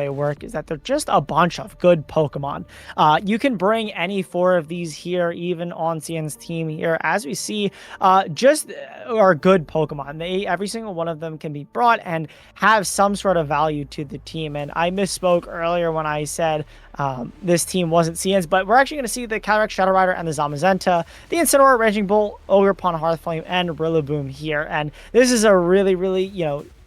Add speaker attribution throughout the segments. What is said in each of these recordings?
Speaker 1: they work is that they're just a bunch of good Pokemon. You can bring any four of these here, even on Sian's team here, as we see, just are good Pokemon. Every single one of them can be brought and have some sort of value to the team. And I misspoke earlier when I said this team wasn't Sian's, but we're actually going to see the Calyrex Shadow Rider and the Zamazenta, the Incineroar, Raging Bolt, Ogerpon, Hearthflame, and Rillaboom here. And this is a really, really,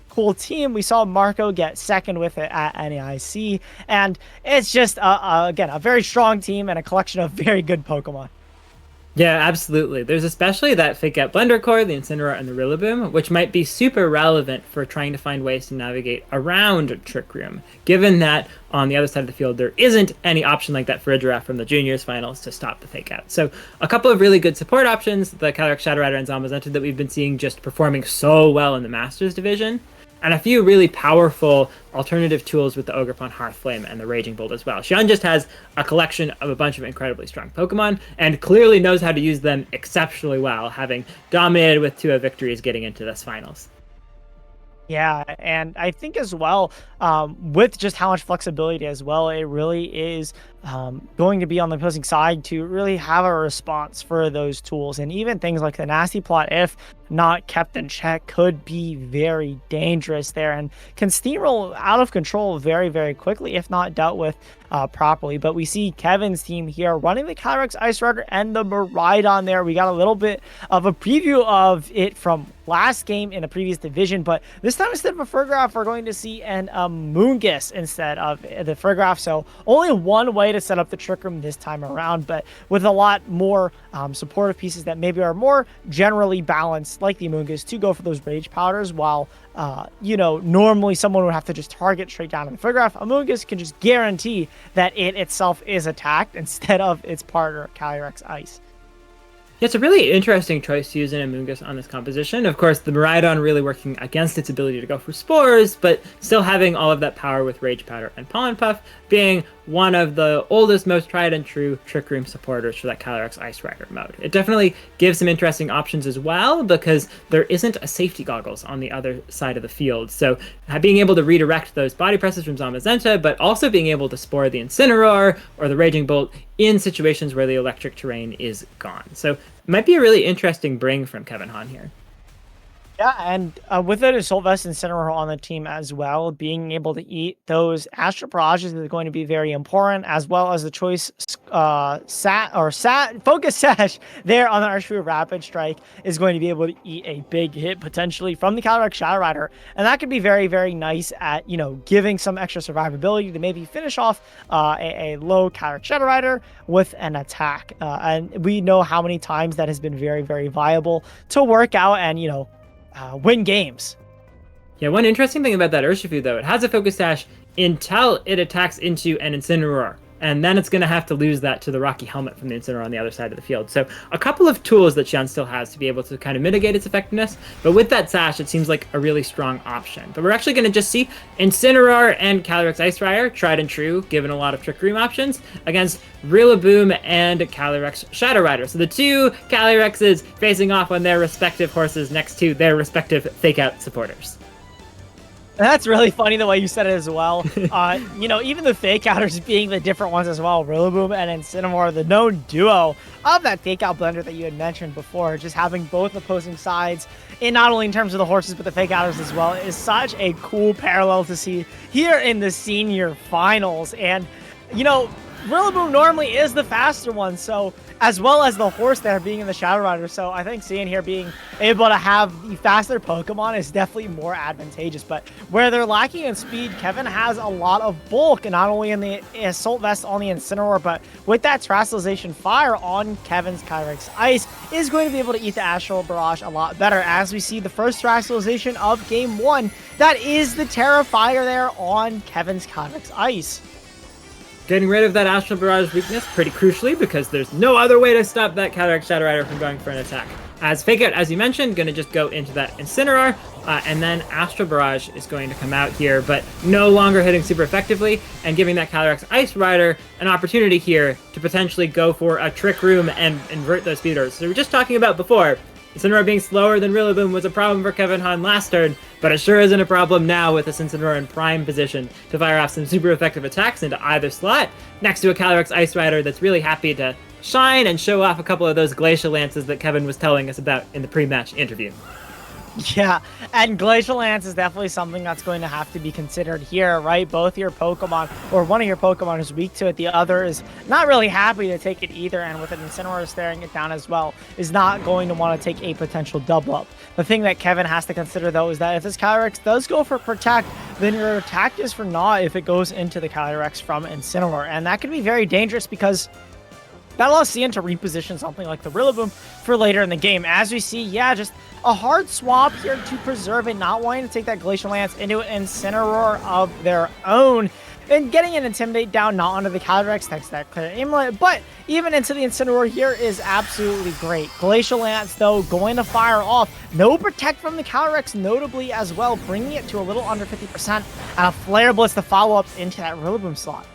Speaker 1: cool team. We saw Marco get second with it at NAIC, and it's just again a very strong team and a collection of very good Pokemon.
Speaker 2: Yeah, absolutely. There's especially that Fake Out Blender Core, the Incineroar, and the Rillaboom, which might be super relevant for trying to find ways to navigate around Trick Room, given that on the other side of the field there isn't any option like that for a Giraffe from the Juniors finals to stop the Fake Out. So a couple of really good support options, the Calyrex Shadow Rider and Zamazenta that we've been seeing just performing so well in the Masters division, and a few really powerful alternative tools with the Ogerpon, Hearthflame, and the Raging Bolt as well. Sian just has a collection of a bunch of incredibly strong Pokemon, and clearly knows how to use them exceptionally well, having dominated with 2 victories getting into this finals.
Speaker 1: Yeah, and I think as well, with just how much flexibility as well, it really is going to be on the opposing side to really have a response for those tools. And even things like the Nasty Plot, if not kept in check, could be very dangerous there and can steamroll out of control very, very quickly if not dealt with properly. But we see Kevin's team here running the Calyrex Ice Rider and the Miraidon there. We got a little bit of a preview of it from last game in the previous division, but this time instead of a Fergraph, we're going to see an Moongus instead of the Fergraph. So only one way to set up the Trick Room this time around, but with a lot more supportive pieces that maybe are more generally balanced, like the Moongus, to go for those Rage Powders, while normally someone would have to just target straight down to the Fergraph. A Moongus can just guarantee that it itself is attacked instead of its partner, Calyrex Ice.
Speaker 2: It's a really interesting choice to use in Amoonguss on this composition. Of course, the Miraidon really working against its ability to go for Spores, but still having all of that power with Rage Powder and Pollen Puff, being one of the oldest, most tried and true Trick Room supporters for that Calyrex Ice Rider mode. It definitely gives some interesting options as well, because there isn't a safety goggles on the other side of the field. So being able to redirect those body presses from Zamazenta, but also being able to Spore the Incineroar or the Raging Bolt in situations where the electric terrain is gone. So it might be a really interesting bring from Kevin Hahn here.
Speaker 1: Yeah, and with an Assault Vest Incineroar on the team as well, being able to eat those Astral Barrages is going to be very important, as well as the choice Focus Sash there on the Urshifu Rapid Strike is going to be able to eat a big hit potentially from the Calyrex Shadow Rider, and that could be very, very nice at giving some extra survivability to maybe finish off a low Calyrex Shadow Rider with an attack. And we know how many times that has been very, very viable to work out and win games.
Speaker 2: Yeah, one interesting thing about that Urshifu, though, it has a Focus Sash until it attacks into an Incineroar, and then it's going to have to lose that to the Rocky Helmet from the Incineroar on the other side of the field. So a couple of tools that Sian still has to be able to kind of mitigate its effectiveness, but with that Sash, it seems like a really strong option. But we're actually going to just see Incineroar and Calyrex Ice Rider, tried and true, given a lot of Trick Room options, against Rillaboom and Calyrex Shadow Rider. So the two Calyrexes facing off on their respective horses next to their respective fake-out supporters.
Speaker 1: That's really funny the way you said it as well. Even the fake outers being the different ones as well. Rillaboom and Incineroar, the known duo of that fake out blender that you had mentioned before, just having both opposing sides in not only in terms of the horses but the fake outers as well, is such a cool parallel to see here in the senior finals. And Rillaboom normally is the faster one, so as well as the horse there being in the Shadow Rider. So I think seeing here being able to have the faster Pokemon is definitely more advantageous. But where they're lacking in speed, Kevin has a lot of bulk, not only in the Assault Vest on the Incineroar, but with that Terastallization Fire on Kevin's Calyrex Ice is going to be able to eat the Astral Barrage a lot better, as we see the first Terastallization of Game 1. That is the Terra Fire there on Kevin's Calyrex Ice.
Speaker 2: Getting rid of that Astral Barrage weakness pretty crucially, because there's no other way to stop that Calyrex Shadow Rider from going for an attack. As Fake Out, as you mentioned, going to just go into that Incineroar, and then Astral Barrage is going to come out here, but no longer hitting super effectively, and giving that Calyrex Ice Rider an opportunity here to potentially go for a Trick Room and invert those speeders. So we were just talking about before, Incineroar being slower than Rillaboom was a problem for Kevin Han last turn, but it sure isn't a problem now with this Incineroar in prime position to fire off some super effective attacks into either slot, next to a Calyrex Ice Rider that's really happy to shine and show off a couple of those Glacial Lances that Kevin was telling us about in the pre-match interview.
Speaker 1: Yeah, and Glacial Lance is definitely something that's going to have to be considered here, right? Both your Pokemon, or one of your Pokemon is weak to it, the other is not really happy to take it either, and with an Incineroar staring it down as well, is not going to want to take a potential double up. The thing that Kevin has to consider, though, is that if this Calyrex does go for Protect, then your attack is for naught if it goes into the Calyrex from Incineroar, and that could be very dangerous because that allows Sian to reposition something like the Rillaboom for later in the game. As we see, yeah, just a hard swap here to preserve it, not wanting to take that Glacial Lance into an Incineroar of their own, and getting an Intimidate down, not onto the Calyrex, thanks to that clear aimlet, but even into the Incineroar here is absolutely great. Glacial Lance, though, going to fire off. No Protect from the Calyrex, notably as well, bringing it to a little under 50%, and a Flare Blitz to follow up into that Rillaboom slot.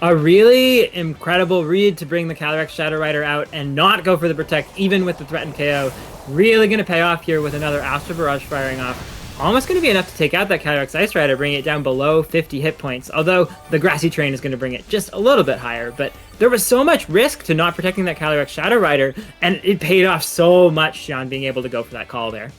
Speaker 2: A really incredible read to bring the Calyrex Shadow Rider out and not go for the Protect, even with the threatened KO. Really going to pay off here with another Astral Barrage firing off. Almost going to be enough to take out that Calyrex Ice Rider, bringing it down below 50 hit points, although the Grassy Terrain is going to bring it just a little bit higher. But there was so much risk to not protecting that Calyrex Shadow Rider, and it paid off so much, Sian, being able to go for that call there.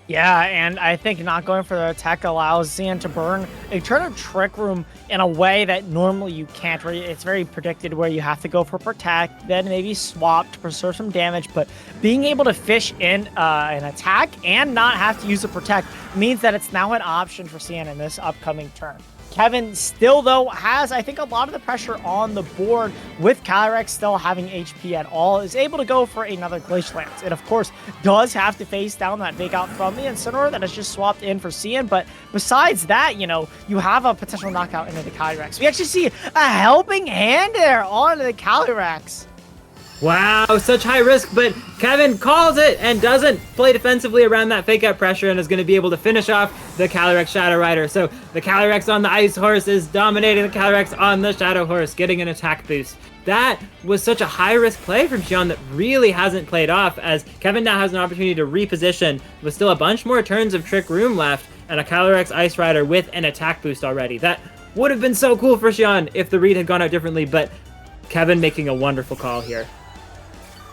Speaker 1: Yeah, and I think not going for the attack allows Sian to burn a turn of Trick Room in a way that normally you can't. Where it's very predicted where you have to go for Protect, then maybe swap to preserve some damage, but being able to fish in an attack and not have to use a Protect means that it's now an option for Sian in this upcoming turn. Kevin still, though, has, I think, a lot of the pressure on the board with Calyrex still having HP at all, is able to go for another Glacial Lance. It, of course, does have to face down that Fake Out from the Incineroar that has just swapped in for Sian, but besides that, you know, you have a potential knockout into the Calyrex. We actually see a helping hand there onto the Calyrex.
Speaker 2: Wow, such high risk, but Kevin calls it and doesn't play defensively around that fake out pressure and is going to be able to finish off the Calyrex Shadow Rider. So the Calyrex on the Ice Horse is dominating the Calyrex on the Shadow Horse, getting an attack boost. That was such a high-risk play from Sian that really hasn't played off, as Kevin now has an opportunity to reposition with still a bunch more turns of Trick Room left and a Calyrex Ice Rider with an attack boost already. That would have been so cool for Sian if the read had gone out differently, but Kevin making a wonderful call here.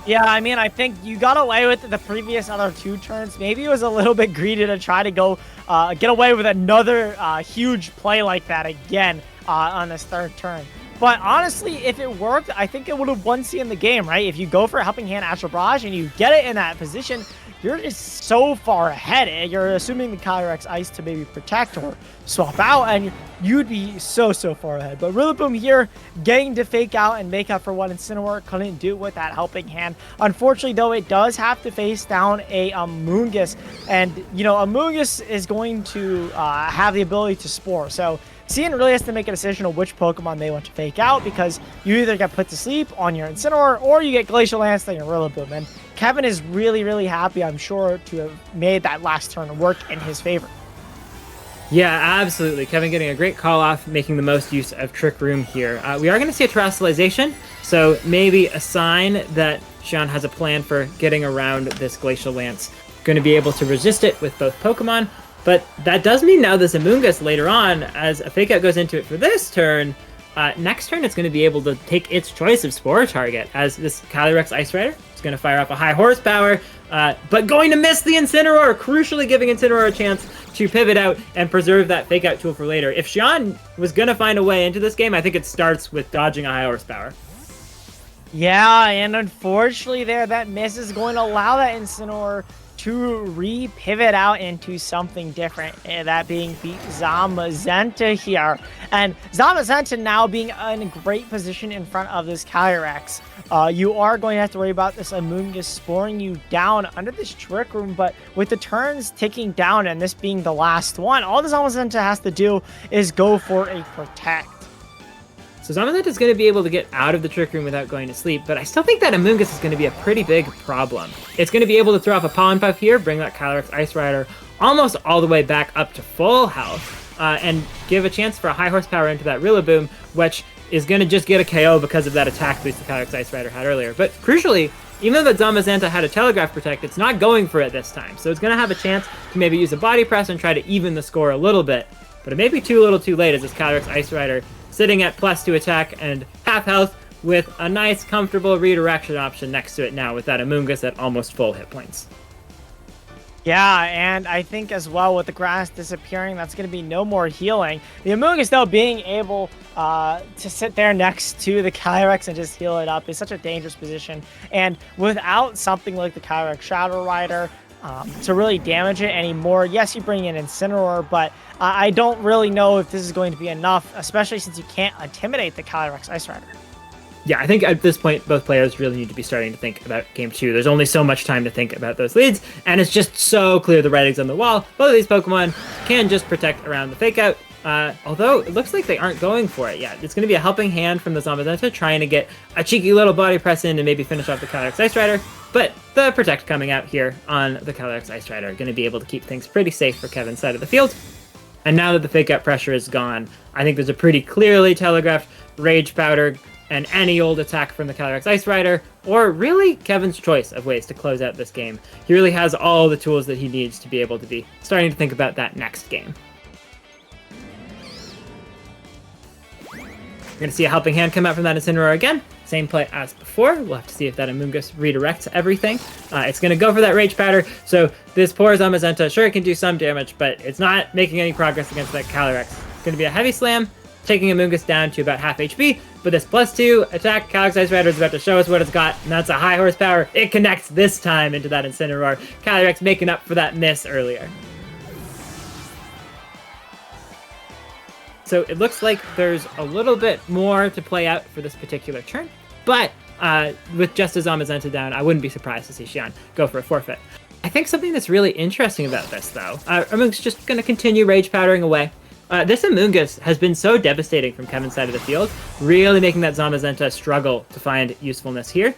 Speaker 1: Yeah, I mean, I think you got away with the previous other two turns. Maybe it was a little bit greedy to try to go get away with another huge play like that again on this third turn. But honestly, if it worked, I think it would have won Sian the game, right? If you go for a Helping Hand Astral Barrage and you get it in that position, you're just so far ahead. You're assuming the Calyrex Ice to maybe protect or swap out, and you'd be so far ahead. But Rillaboom here, getting to fake out and make up for what Incineroar couldn't do with that Helping Hand. Unfortunately, though, it does have to face down a Amoonguss, and, you know, Amoonguss is going to have the ability to Spore. So Sian really has to make a decision of which Pokemon they want to fake out, because you either get put to sleep on your Incineroar or you get Glacial Lance on your Rillaboom. And Kevin is really happy, I'm sure, to have made that last turn work in his favor.
Speaker 2: Yeah, absolutely. Kevin getting a great call off, making the most use of Trick Room here. We are going to see a Terrestrialization, so maybe a sign that Sian has a plan for getting around this Glacial Lance. Going to be able to resist it with both Pokemon, but that does mean now this Amoonguss later on, as a Fake Out goes into it for this turn, next turn it's going to be able to take its choice of Spore target, as this Calyrex Ice Rider is going to fire off a high horsepower, but going to miss the Incineroar, crucially giving Incineroar a chance to pivot out and preserve that Fake Out tool for later. If Sian was going to find a way into this game, I think it starts with dodging a high horsepower.
Speaker 1: Yeah, and unfortunately there, that miss is going to allow that Incineroar to re-pivot out into something different, and that being the Zamazenta here. And Zamazenta now being in a great position in front of this Calyrex. You are going to have to worry about this Amoonguss sporing you down under this Trick Room, but with the turns ticking down and this being the last one, all this Zamazenta has to do is go for a Protect.
Speaker 2: So Zamazenta is going to be able to get out of the Trick Room without going to sleep, but I still think that Amoonguss is going to be a pretty big problem. It's going to be able to throw off a Pollen Puff here, bring that Calyrex Ice Rider almost all the way back up to full health, and give a chance for a high horsepower into that Rillaboom, which is going to just get a KO because of that attack boost the Calyrex Ice Rider had earlier. But crucially, even though that Zamazenta had a Telegraph Protect, it's not going for it this time. So it's going to have a chance to maybe use a Body Press and try to even the score a little bit. But it may be too little too late as this Calyrex Ice Rider sitting at +2 attack and half health with a nice, comfortable redirection option next to it now with that Amoonguss at almost full hit points.
Speaker 1: Yeah, and I think as well with the grass disappearing, that's going to be no more healing. The Amoonguss, though, being able to sit there next to the Calyrex and just heal it up is such a dangerous position. And without something like the Calyrex Shadow Rider to really damage it anymore, yes, you bring in Incineroar, but I don't really know if this is going to be enough, especially since you can't intimidate the Calyrex Ice Rider.
Speaker 2: Yeah, I think at this point, both players really need to be starting to think about Game 2. There's only so much time to think about those leads, and it's just so clear the writing's on the wall. Both of these Pokemon can just protect around the Fake Out, although it looks like they aren't going for it yet. It's going to be a helping hand from the Zamazenta, trying to get a cheeky little Body Press in and maybe finish off the Calyrex Ice Rider, but the Protect coming out here on the Calyrex Ice Rider going to be able to keep things pretty safe for Kevin's side of the field. And now that the Fake Out pressure is gone, I think there's a pretty clearly telegraphed Rage Powder and any old attack from the Calyrex Ice Rider, or really Kevin's choice of ways to close out this game. He really has all the tools that he needs to be able to be starting to think about that next game. We're going to see a helping hand come out from that Incineroar again. Same play as before. We'll have to see if that Amoonguss redirects everything. It's going to go for that Rage Powder, so this poor Zamazenta, sure, it can do some damage, but it's not making any progress against that Calyrex. It's going to be a heavy slam, taking Amoonguss down to about half HP, but this +2 attack Calyrex Ice Rider is about to show us what it's got, and that's a high horsepower. It connects this time into that Incineroar. Calyrex making up for that miss earlier. So it looks like there's a little bit more to play out for this particular turn, but with just a Zamazenta down, I wouldn't be surprised to see Sian go for a forfeit. I think something that's really interesting about this, though, Amoonguss just going to continue Rage Powdering away. This Amoonguss has been so devastating from Kevin's side of the field, really making that Zamazenta struggle to find usefulness here.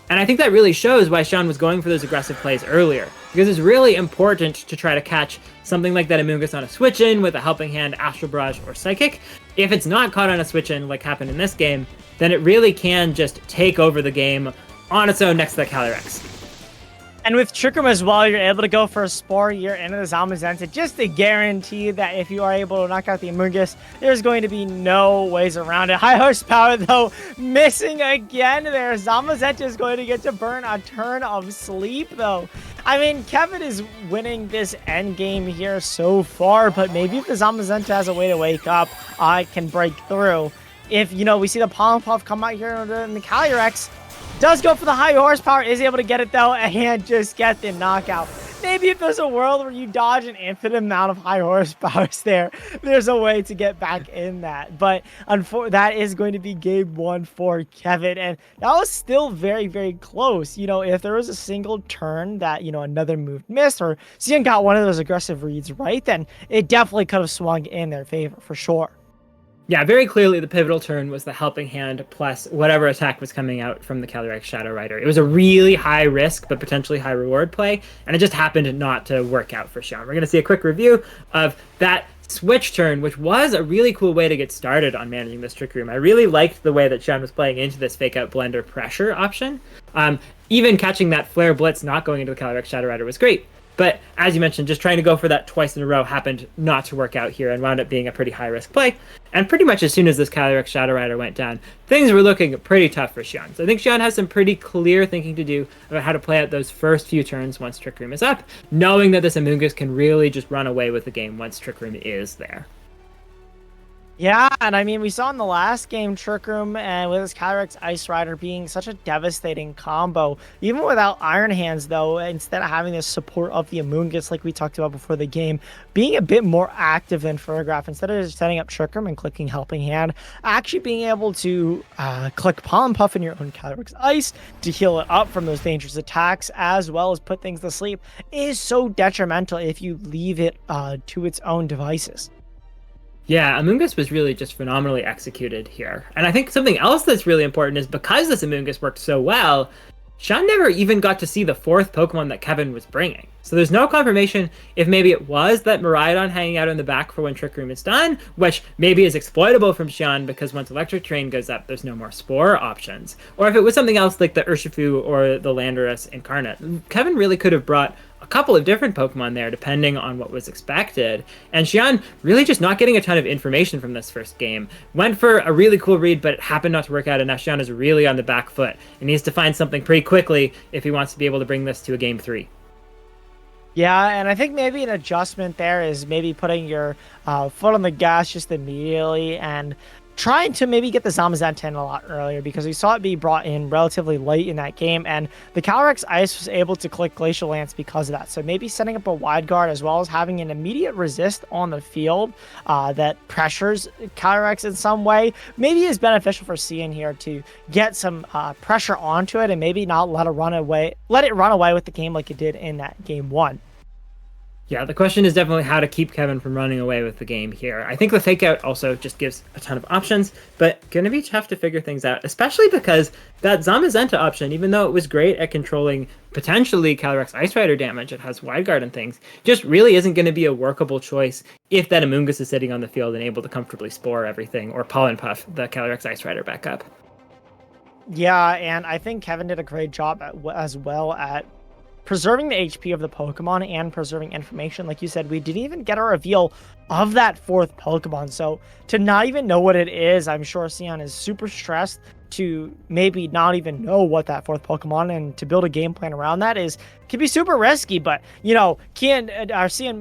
Speaker 2: And I think that really shows why Sian was going for those aggressive plays earlier, because it's really important to try to catch something like that Amoonguss on a switch-in with a Helping Hand, Astral Barrage, or Psychic. If it's not caught on a switch-in like happened in this game, then it really can just take over the game on its own next to that Calyrex.
Speaker 1: And with Trick Room as well, you're able to go for a Spore Year into the Zamazenta just to guarantee that if you are able to knock out the Amoonguss, there's going to be no ways around it. High horsepower, though, missing again there. Zamazenta is going to get to burn a turn of sleep, though. I mean, Kevin is winning this end game here so far, but maybe if the Zamazenta has a way to wake up, I can break through. If, you know, we see the Pollen Puff come out here in the Calyrex, does go for the high horsepower, is able to get it though, and just get the knockout. Maybe if there's a world where you dodge an infinite amount of high horsepowers there's a way to get back in that. But that is going to be game 1 for Kevin, and that was still very, very close. You know, if there was a single turn that, you know, another move missed, or Sian got one of those aggressive reads right, then it definitely could have swung in their favor for sure.
Speaker 2: Yeah, very clearly the pivotal turn was the Helping Hand plus whatever attack was coming out from the Calyrex Shadow Rider. It was a really high risk but potentially high reward play, and it just happened not to work out for Sian. We're going to see a quick review of that switch turn, which was a really cool way to get started on managing this Trick Room. I really liked the way that Sian was playing into this Fake Out Blender pressure option. Even catching that Flare Blitz not going into the Calyrex Shadow Rider was great. But as you mentioned, just trying to go for that twice in a row happened not to work out here and wound up being a pretty high-risk play. And pretty much as soon as this Calyrex Shadow Rider went down, things were looking pretty tough for Sian. So I think Sian has some pretty clear thinking to do about how to play out those first few turns once Trick Room is up, knowing that this Amoonguss can really just run away with the game once Trick Room is there.
Speaker 1: Yeah, and I mean, we saw in the last game Trick Room and with his Calyrex Ice Rider being such a devastating combo. Even without Iron Hands, though, instead of having this support of the Amoonguss like we talked about before the game, being a bit more active than Photograph, instead of just setting up Trick Room and clicking Helping Hand, actually being able to click Pollen Puff in your own Calyrex Ice to heal it up from those dangerous attacks, as well as put things to sleep, is so detrimental if you leave it to its own devices.
Speaker 2: Yeah, Amoonguss was really just phenomenally executed here. And I think something else that's really important is because this Amoonguss worked so well, Sian never even got to see the fourth Pokemon that Kevin was bringing. So there's no confirmation if maybe it was that Miraidon hanging out in the back for when Trick Room is done, which maybe is exploitable from Sian because once Electric Terrain goes up, there's no more Spore options. Or if it was something else like the Urshifu or the Landorus Incarnate. Kevin really could have brought a couple of different Pokemon there depending on what was expected. And Sian really just not getting a ton of information from this first game. Went for a really cool read, but it happened not to work out, and now Sian is really on the back foot and needs to find something pretty quickly if he wants to be able to bring this to a game 3.
Speaker 1: Yeah, and I think maybe an adjustment there is maybe putting your foot on the gas just immediately and trying to maybe get the Zamazenta in a lot earlier, because we saw it be brought in relatively late in that game, and the Calyrex Ice was able to click Glacial Lance because of that. So maybe setting up a wide guard as well as having an immediate resist on the field that pressures Calyrex in some way maybe is beneficial for Sian here to get some pressure onto it and maybe not let it run away with the game like it did in that game 1.
Speaker 2: Yeah, the question is definitely how to keep Kevin from running away with the game here. I think the Fake Out also just gives a ton of options, but gonna be tough to figure things out, especially because that Zamazenta option, even though it was great at controlling potentially Calyrex Ice Rider damage, it has Wide Guard and things, just really isn't going to be a workable choice if that Amoonguss is sitting on the field and able to comfortably Spore everything, or Pollen Puff the Calyrex Ice Rider back up.
Speaker 1: Yeah, and I think Kevin did a great job as well at preserving the HP of the Pokemon and preserving information. Like you said, we didn't even get a reveal of that fourth Pokemon. So to not even know what it is, I'm sure Sian is super stressed to maybe not even know what that fourth Pokemon, and to build a game plan around that can be super risky. But, Sian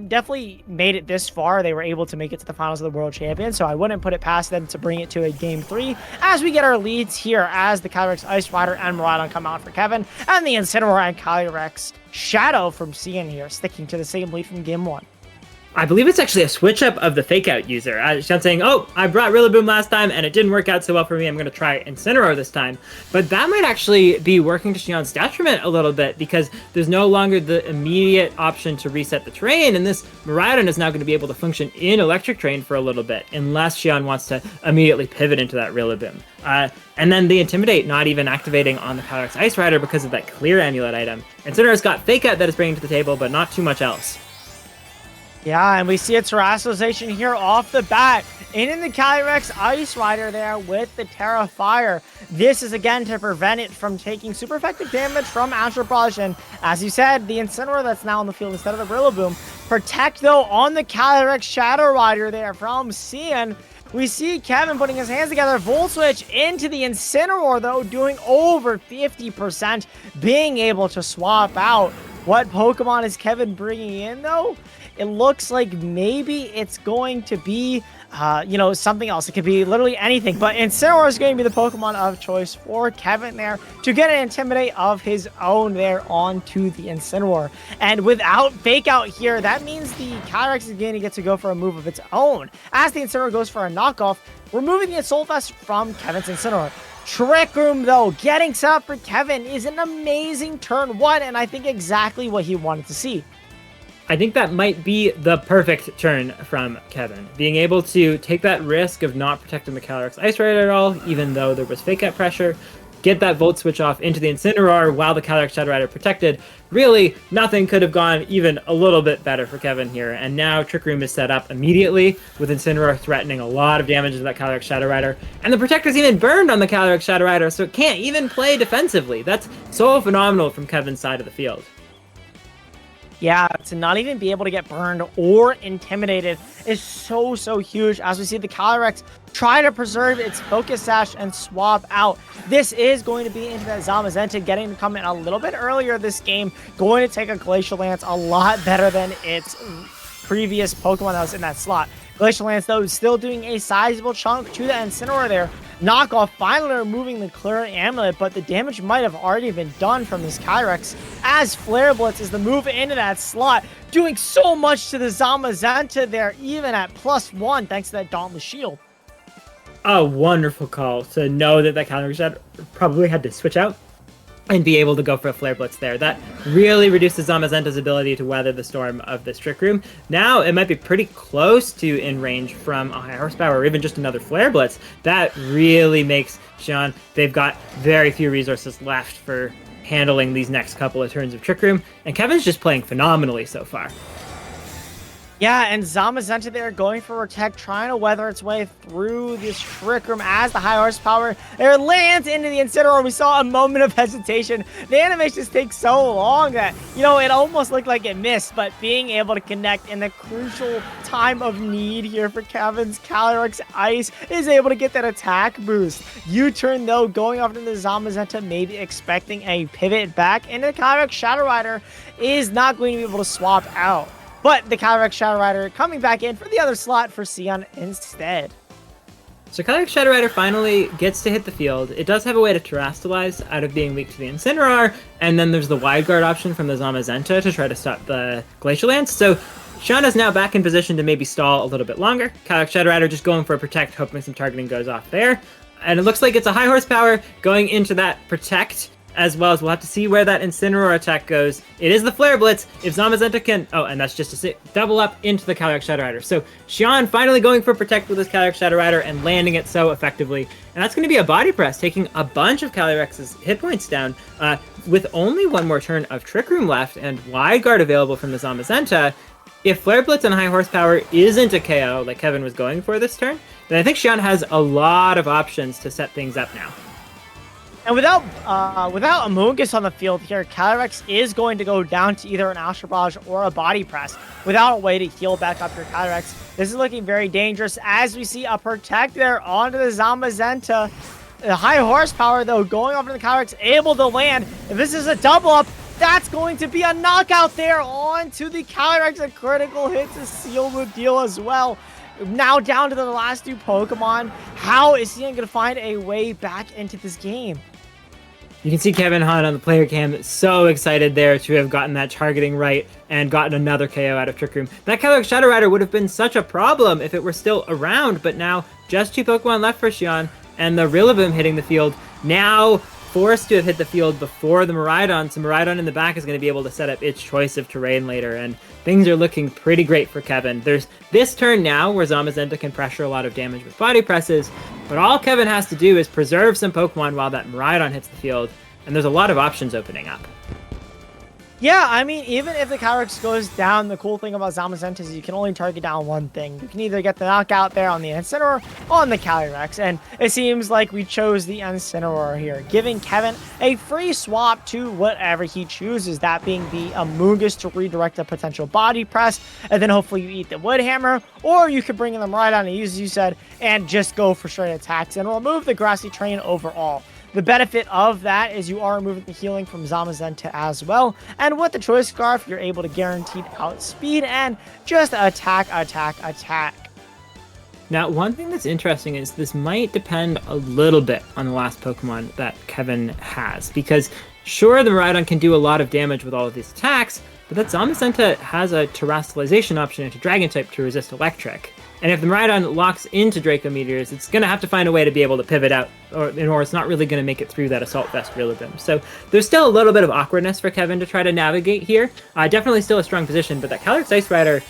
Speaker 1: definitely made it this far. They were able to make it to the finals of the World Champions, so I wouldn't put it past them to bring it to a Game 3 as we get our leads here as the Calyrex Ice Rider and Miraidon come out for Kevin, and the Incineroar and Calyrex Shadow from Sian here, sticking to the same lead from Game 1.
Speaker 2: I believe it's actually a switch up of the Fake Out user. Sian saying, oh, I brought Rillaboom last time and it didn't work out so well for me. I'm going to try Incineroar this time. But that might actually be working to Sian's detriment a little bit, because there's no longer the immediate option to reset the terrain. And this Miraidon is now going to be able to function in Electric Terrain for a little bit, unless Sian wants to immediately pivot into that Rillaboom. And then the Intimidate not even activating on the Calyrex Ice Rider because of that Clear Amulet item. Incineroar's got Fake Out that is bringing to the table, but not too much else.
Speaker 1: Yeah, and we see a Terrestrialization here off the bat. In the Calyrex Ice Rider there with the Terra Fire. This is again to prevent it from taking super effective damage from Astral Project. As you said, the Incineroar that's now on the field instead of the Rillaboom. Protect though on the Calyrex Shadow Rider there from Sian. We see Kevin putting his hands together, Volt Switch into the Incineroar though, doing over 50%, being able to swap out. What Pokemon is Kevin bringing in though? It looks like maybe it's going to be, something else. It could be literally anything, but Incineroar is going to be the Pokemon of choice for Kevin there to get an Intimidate of his own there onto the Incineroar. And without Fake Out here, that means the Calyrex is going to get to go for a move of its own. As the Incineroar goes for a knockoff, removing the Assault Vest from Kevin's Incineroar. Trick Room, though, getting set up for Kevin is an amazing turn 1, and I think exactly what he wanted to see.
Speaker 2: I think that might be the perfect turn from Kevin. Being able to take that risk of not protecting the Calyrex Ice Rider at all, even though there was Fake Out pressure, get that Volt Switch off into the Incineroar while the Calyrex Shadow Rider protected. Really, nothing could have gone even a little bit better for Kevin here. And now Trick Room is set up immediately, with Incineroar threatening a lot of damage to that Calyrex Shadow Rider. And the Protector's even burned on the Calyrex Shadow Rider, so it can't even play defensively. That's so phenomenal from Kevin's side of the field.
Speaker 1: Yeah, to not even be able to get burned or intimidated is so huge, as we see the Calyrex try to preserve its Focus Sash and swap out. This is going to be into that Zamazenta, getting to come in a little bit earlier this game, going to take a Glacial Lance a lot better than its previous Pokemon that was in that slot. Glacial Lance, though, still doing a sizable chunk to the Incineroar there. Knockoff finally removing the Clear Amulet, but the damage might have already been done from this Calyrex, as Flare Blitz is the move into that slot, doing so much to the Zamazenta there, even at +1, thanks to that Dauntless Shield.
Speaker 2: A wonderful call to know that Calyrex probably had to switch out and be able to go for a Flare Blitz there. That really reduces Zamazenta's ability to weather the storm of this Trick Room. Now it might be pretty close to in range from a High Horsepower or even just another Flare Blitz. That really makes Sian, they've got very few resources left for handling these next couple of turns of Trick Room, and Kevin's just playing phenomenally so far.
Speaker 1: Yeah, and Zamazenta there going for Protect, trying to weather its way through this Trick Room as the high horsepower there lands into the Incineroar. We saw a moment of hesitation. The animations take so long that, it almost looked like it missed, but being able to connect in the crucial time of need here for Kevin's Calyrex Ice is able to get that attack boost. U-turn, though, going off into the Zamazenta, maybe expecting a pivot back, and the Calyrex Shadow Rider is not going to be able to swap out. But the Calyrex Shadow Rider coming back in for the other slot for Sian instead.
Speaker 2: So Calyrex Shadow Rider finally gets to hit the field. It does have a way to Terrastalize out of being weak to the Incineroar, and then there's the Wide Guard option from the Zamazenta to try to stop the Glacial Lance. So Sian is now back in position to maybe stall a little bit longer. Calyrex Shadow Rider just going for a Protect, hoping some targeting goes off there. And it looks like it's a high horsepower going into that Protect, as well as we'll have to see where that Incineroar attack goes. It is the Flare Blitz. If Zamazenta can... Oh, and that's just a double up into the Calyrex Shadow Rider. So Sian finally going for Protect with his Calyrex Shadow Rider and landing it so effectively. And that's going to be a Body Press, taking a bunch of Calyrex's hit points down with only one more turn of Trick Room left and Wide Guard available from the Zamazenta. If Flare Blitz and high horsepower isn't a KO like Kevin was going for this turn, then I think Sian has a lot of options to set things up now.
Speaker 1: And without Amoonguss on the field here, Calyrex is going to go down to either an Astral Barrage or a Body Press without a way to heal back up your Calyrex. This is looking very dangerous as we see a Protect there onto the Zamazenta. The high horsepower, though, going over to the Calyrex, able to land. If this is a double up, that's going to be a knockout there onto the Calyrex. A critical hit to seal the deal as well. Now down to the last two Pokemon. How is Sian going to find a way back into this game?
Speaker 2: You can see Kevin Hahn on the player cam so excited there to have gotten that targeting right and gotten another KO out of Trick Room. That Calyrex Shadow Rider would have been such a problem if it were still around, but now just 2 Pokemon left for Sian, and the Rillaboom hitting the field, now forced to have hit the field before the Miraidon, so Miraidon in the back is going to be able to set up its choice of terrain later, and things are looking pretty great for Kevin. There's this turn now where Zamazenta can pressure a lot of damage with Body Presses, but all Kevin has to do is preserve some Pokemon while that Miraidon hits the field, and there's a lot of options opening up.
Speaker 1: Yeah, I mean, even if the Calyrex goes down, the cool thing about Zamazenta is you can only target down one thing. You can either get the knockout there on the Incineroar or on the Calyrex, and it seems like we chose the Incineroar here, giving Kevin a free swap to whatever he chooses, that being the Amoonguss to redirect a potential Body Press, and then hopefully you eat the Wood Hammer, or you could bring in the Miraidon, as you said, and just go for straight attacks and remove the Grassy Terrain overall. The benefit of that is you are removing the healing from Zamazenta as well. And with the Choice Scarf, you're able to guaranteed outspeed and just attack, attack, attack.
Speaker 2: Now, one thing that's interesting is this might depend a little bit on the last Pokemon that Kevin has. Because, sure, the Miraidon can do a lot of damage with all of these attacks, but that Zamazenta has a Terrastalization option into Dragon-type to resist Electric. And if the Miraidon locks into Draco Meteors, it's going to have to find a way to be able to pivot out, or it's not really going to make it through that Assault Vest Rillaboom. So there's still a little bit of awkwardness for Kevin to try to navigate here. Definitely still a strong position, but that Calyrex Ice Rider,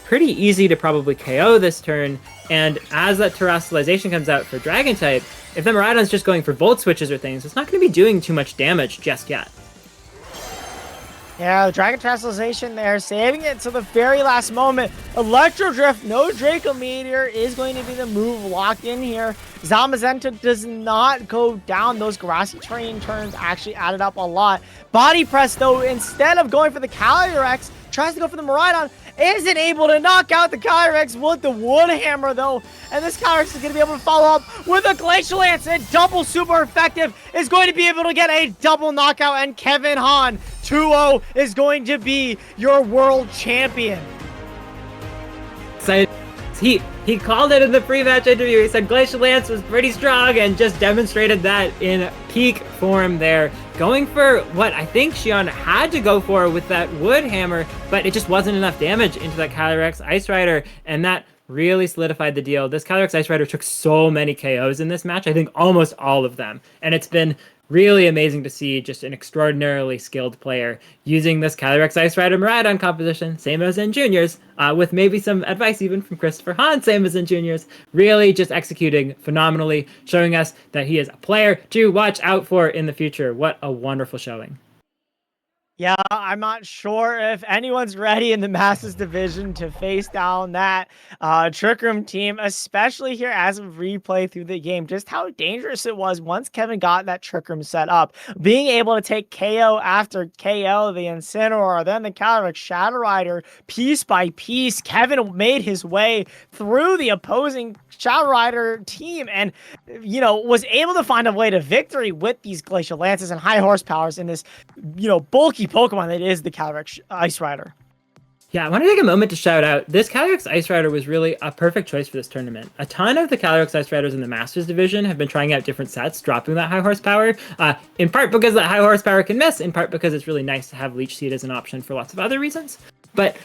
Speaker 2: pretty easy to probably KO this turn. And as that Terrastalization comes out for Dragon-type, if the Miraidon's just going for Volt Switches or things, it's not going to be doing too much damage just yet.
Speaker 1: Yeah, the Dragon Terrastalization there, saving it to the very last moment. Electro Drift, no Draco Meteor is going to be the move locked in here. Zamazenta does not go down. Those Grassy Terrain turns actually added up a lot. Body Press, though, instead of going for the Calyrex, tries to go for the Miraidon, isn't able to knock out the Calyrex with the Wood Hammer, though. And this Calyrex is going to be able to follow up with a Glacial Lance, and double super effective is going to be able to get a double knockout, and Kevin Hahn 2-0 is going to be your world champion.
Speaker 2: So he called it in the pre-match interview. He said Glacial Lance was pretty strong and just demonstrated that in peak form there. Going for what I think Sian had to go for with that Wood Hammer, but it just wasn't enough damage into that Calyrex Ice Rider, and that really solidified the deal. This Calyrex Ice Rider took so many KOs in this match, I think almost all of them, and it's been really amazing to see just an extraordinarily skilled player using this Calyrex Ice Rider Miraidon composition, same as in Juniors, with maybe some advice even from Christopher Hahn, same as in Juniors, really just executing phenomenally, showing us that he is a player to watch out for in the future. What a wonderful showing.
Speaker 1: Yeah, I'm not sure if anyone's ready in the Masters division to face down that Trick Room team, especially here as we replay through the game. Just how dangerous it was once Kevin got that Trick Room set up. Being able to take KO after KO, the Incineroar, then the Calyrex Shadow Rider, piece by piece. Kevin made his way through the opposing Shadow Rider team and, was able to find a way to victory with these Glacial Lances and high horsepowers in this bulky Pokemon that is the Calyrex Ice Rider.
Speaker 2: Yeah, I want to take a moment to shout out this Calyrex Ice Rider was really a perfect choice for this tournament. A ton of the Calyrex Ice Riders in the Masters division have been trying out different sets, dropping that high horsepower, in part because that high horsepower can miss, in part because it's really nice to have Leech Seed as an option for lots of other reasons. But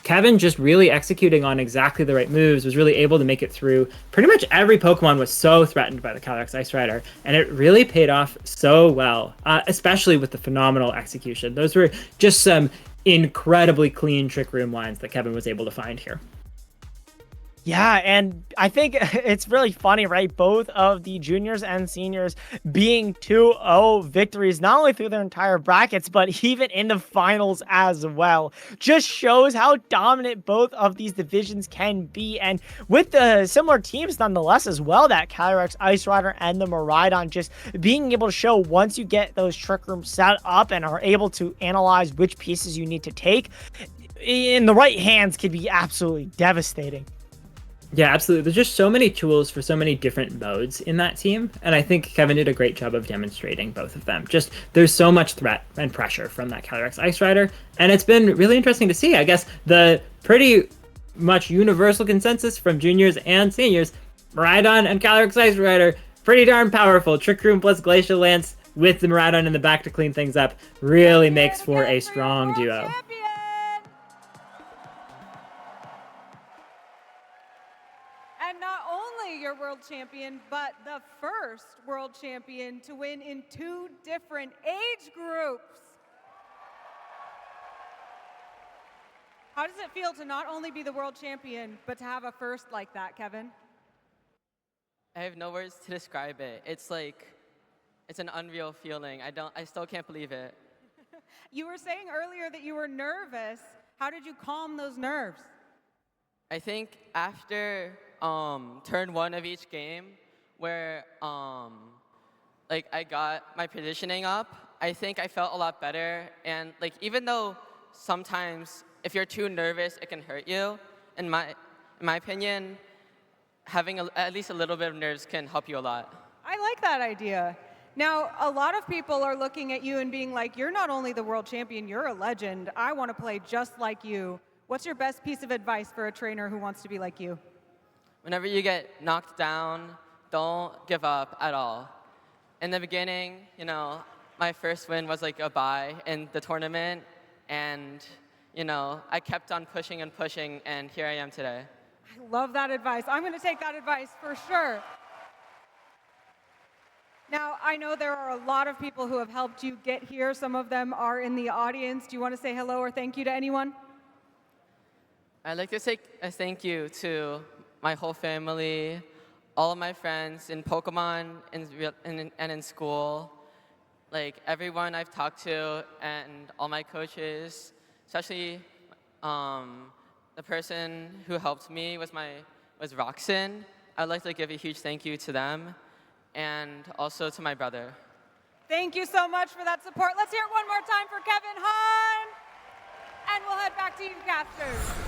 Speaker 2: Kevin just really executing on exactly the right moves, was really able to make it through. Pretty much every Pokemon was so threatened by the Calyrex Ice Rider, and it really paid off so well, especially with the phenomenal execution. Those were just some incredibly clean Trick Room lines that Kevin was able to find here.
Speaker 1: Yeah, and I think it's really funny, right? Both of the juniors and seniors being 2-0 victories, not only through their entire brackets, but even in the finals as well. Just shows how dominant both of these divisions can be. And with the similar teams nonetheless as well, that Calyrex Ice Rider and the Miraidon, just being able to show once you get those Trick Rooms set up and are able to analyze which pieces you need to take, in the right hands can be absolutely devastating.
Speaker 2: Yeah, absolutely. There's just so many tools for so many different modes in that team, and I think Kevin did a great job of demonstrating both of them. Just there's so much threat and pressure from that Calyrex Ice Rider, and it's been really interesting to see. I guess the pretty much universal consensus from juniors and seniors, Miraidon and Calyrex Ice Rider, pretty darn powerful. Trick Room plus Glacial Lance with the Miraidon in the back to clean things up really makes for a strong duo.
Speaker 3: And not only your world champion, but the first world champion to win in 2 different age groups. How does it feel to not only be the world champion, but to have a first like that, Kevin?
Speaker 4: I have no words to describe it. It's an unreal feeling. I still can't believe it.
Speaker 3: You were saying earlier that you were nervous. How did you calm those nerves?
Speaker 4: I think after turn 1 of each game, where I got my positioning up, I think I felt a lot better. And even though sometimes if you're too nervous, it can hurt you. In my opinion, having at least a little bit of nerves can help you a lot.
Speaker 3: I like that idea. Now, a lot of people are looking at you and being like, you're not only the world champion, you're a legend. I want to play just like you. What's your best piece of advice for a trainer who wants to be like you?
Speaker 4: Whenever you get knocked down, don't give up at all. In the beginning, my first win was like a bye in the tournament, and I kept on pushing and pushing, and here I am today.
Speaker 3: I love that advice. I'm going to take that advice for sure. Now, I know there are a lot of people who have helped you get here. Some of them are in the audience. Do you want to say hello or thank you to anyone?
Speaker 4: I'd like to say a thank you to my whole family, all of my friends in Pokemon and in school, everyone I've talked to and all my coaches, especially the person who helped me was Roxanne. I'd like to give a huge thank you to them and also to my brother.
Speaker 3: Thank you so much for that support. Let's hear it one more time for Kevin Hahn. And we'll head back to you, casters.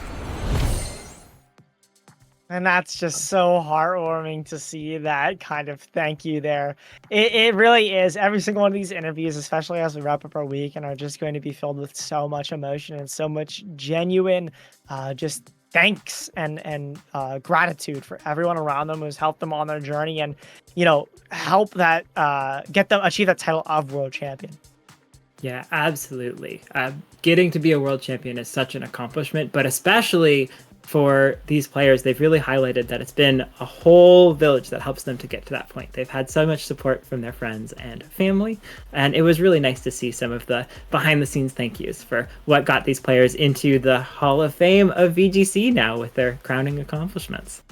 Speaker 1: And that's just so heartwarming to see that kind of thank you there. It really is. Every single one of these interviews, especially as we wrap up our week, and are just going to be filled with so much emotion and so much genuine just thanks and gratitude for everyone around them who's helped them on their journey and, help that get them achieve that title of world champion.
Speaker 2: Yeah, absolutely. Getting to be a world champion is such an accomplishment, but especially for these players, they've really highlighted that it's been a whole village that helps them to get to that point. They've had so much support from their friends and family, and it was really nice to see some of the behind-the-scenes thank yous for what got these players into the Hall of Fame of VGC now with their crowning accomplishments.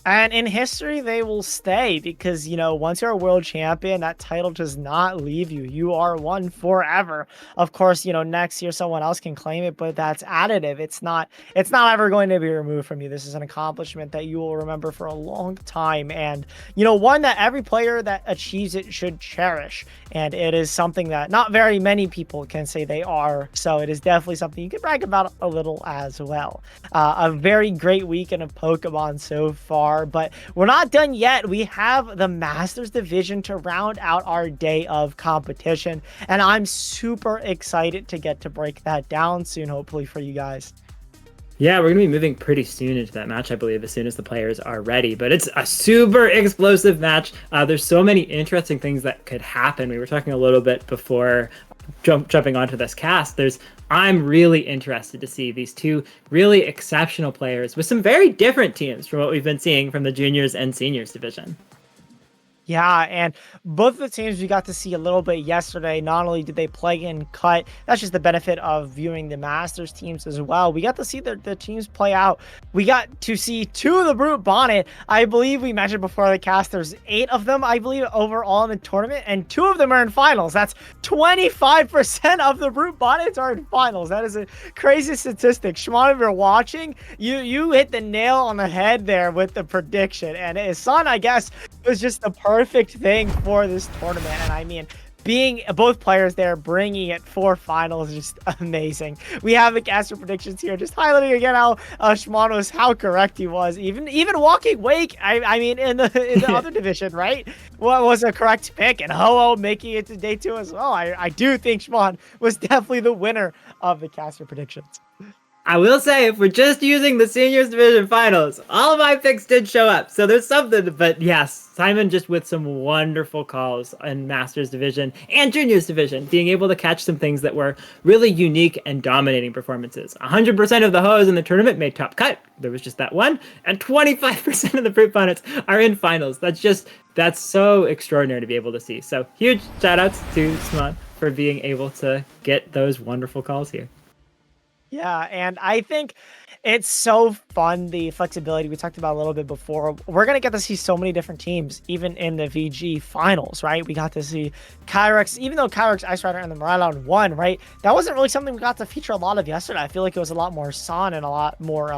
Speaker 1: And in history, they will stay because, once you're a world champion, that title does not leave you. You are one forever. Of course, next year someone else can claim it, but that's additive. It's not ever going to be removed from you. This is an accomplishment that you will remember for a long time. And, one that every player that achieves it should cherish. And it is something that not very many people can say they are. So it is definitely something you can brag about a little as well. A very great weekend of Pokemon so far. But we're not done yet. We have the Masters division to round out our day of competition, and I'm super excited to get to break that down soon, hopefully for you guys.
Speaker 2: Yeah, we're going to be moving pretty soon into that match, I believe, as soon as the players are ready. But it's a super explosive match. There's so many interesting things that could happen. We were talking a little bit before jumping onto this cast. I'm really interested to see these two really exceptional players with some very different teams from what we've been seeing from the juniors and seniors division.
Speaker 1: Yeah, and both the teams we got to see a little bit yesterday. Not only did they play and cut, that's just the benefit of viewing the Masters teams as well. We got to see the teams play out. We got to see two of the Brute Bonnet. I believe we mentioned before the cast, there's 8 of them, I believe, overall in the tournament, and 2 of them are in finals. That's 25% of the Brute Bonnets are in finals. That is a crazy statistic. Shimon, if you're watching, you hit the nail on the head there with the prediction. And his son, I guess, was just the perfect thing for this tournament. And I mean, being both players there, bringing it 4 finals is just amazing. We have the caster predictions here, just highlighting again how Shimano's how correct he was. Even walking Wake, I mean, in the other division, right? What was a correct pick, and Ho-Oh making it to day 2 as well. I do think Shimon was definitely the winner of the caster predictions.
Speaker 2: I will say, if we're just using the seniors division finals, all of my picks did show up. So there's something, but yes, Simon just with some wonderful calls in Masters division and juniors division, being able to catch some things that were really unique and dominating performances. 100% of the Hoes in the tournament made top cut. There was just that one, and 25% of the Fruit Bonnets are in finals. That's so extraordinary to be able to see. So huge shout outs to Simon for being able to get those wonderful calls here.
Speaker 1: Yeah, and I think it's so fun, the flexibility we talked about a little bit before. We're going to get to see so many different teams, even in the VG finals, right? We got to see Kyrex, even though Kyrex, Ice Rider, and the Miraidon won, right? That wasn't really something we got to feature a lot of yesterday. I feel like it was a lot more San and a lot more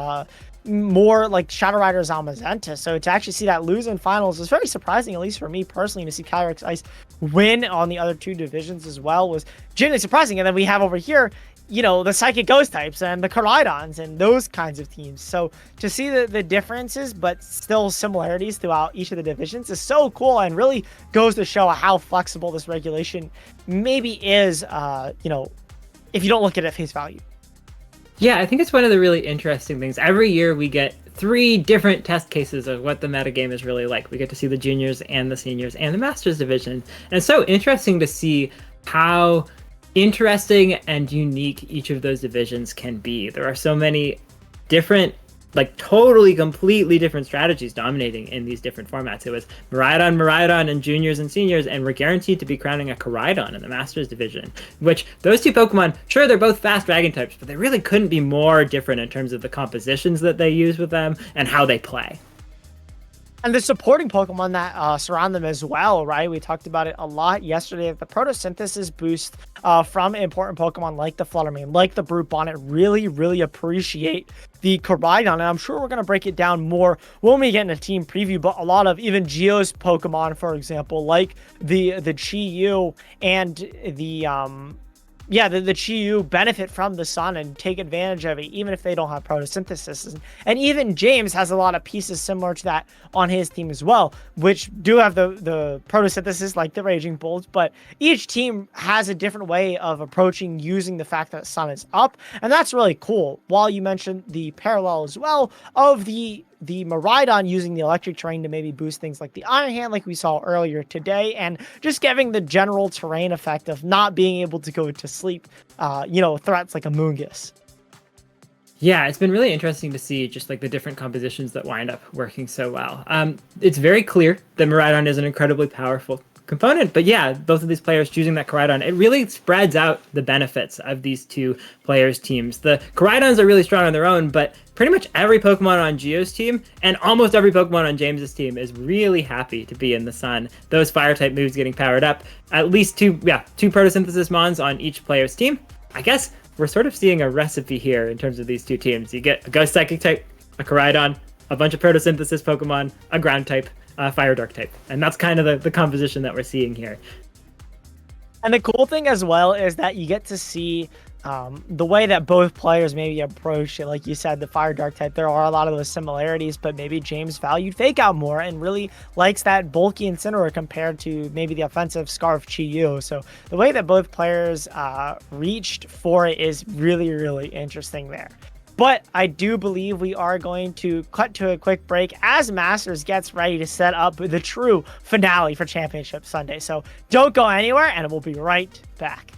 Speaker 1: like Shadow Rider Zamazenta. So to actually see that lose in finals is very surprising, at least for me personally. To see Kyrex Ice win on the other 2 divisions as well was genuinely surprising. And then we have over here, the Psychic Ghost types and the Koraidons and those kinds of teams. So to see the differences, but still similarities throughout each of the divisions is so cool, and really goes to show how flexible this regulation maybe is, if you don't look at it at face value.
Speaker 2: Yeah, I think it's one of the really interesting things. Every year we get 3 different test cases of what the metagame is really like. We get to see the juniors and the seniors and the Masters division. And it's so interesting to see how interesting and unique each of those divisions can be. There are so many different, totally, completely different strategies dominating in these different formats. It was Miraidon, and juniors and seniors, and we're guaranteed to be crowning a Koraidon in the Masters division, which those 2 Pokemon, sure, they're both fast dragon types, but they really couldn't be more different in terms of the compositions that they use with them and how they play.
Speaker 1: And the supporting Pokemon that surround them as well, right? We talked about it a lot yesterday. The photosynthesis boost from important Pokemon like the Fluttermane, like the Brute Bonnet, really, really appreciate the Koraidon. And I'm sure we're going to break it down more when we get in a team preview, but a lot of even Geo's Pokemon, for example, like the Chi-Yu and the Chi-Yu benefit from the sun and take advantage of it, even if they don't have photosynthesis. And even James has a lot of pieces similar to that on his team as well, which do have the photosynthesis like the Raging Bolts, but each team has a different way of approaching using the fact that sun is up, and that's really cool. While you mentioned the parallel as well of the Miraidon using the electric terrain to maybe boost things like the Iron Hand like we saw earlier today, and just giving the general terrain effect of not being able to go to sleep, threats like a Moongus.
Speaker 2: Yeah, it's been really interesting to see just the different compositions that wind up working so well. It's very clear that Miraidon is an incredibly powerful component. But yeah, both of these players choosing that Koraidon, it really spreads out the benefits of these two players' teams. The Koraidons are really strong on their own, but pretty much every Pokemon on Geo's team and almost every Pokemon on James's team is really happy to be in the sun. Those fire-type moves getting powered up. At least two Photosynthesis Mons on each player's team. I guess we're sort of seeing a recipe here in terms of these two teams. You get a Ghost Psychic type, a Koraidon, a bunch of Photosynthesis Pokemon, a Ground type, Fire Dark type. And that's kind of the composition that we're seeing here.
Speaker 1: And the cool thing as well is that you get to see the way that both players maybe approach it. Like you said, the Fire Dark type, there are a lot of those similarities, but maybe James valued Fake Out more and really likes that bulky Incineroar compared to maybe the offensive Scarf Chi-Yu. So the way that both players reached for it is really, really interesting there. But I do believe we are going to cut to a quick break as Masters gets ready to set up the true finale for Championship Sunday. So don't go anywhere, and we'll be right back.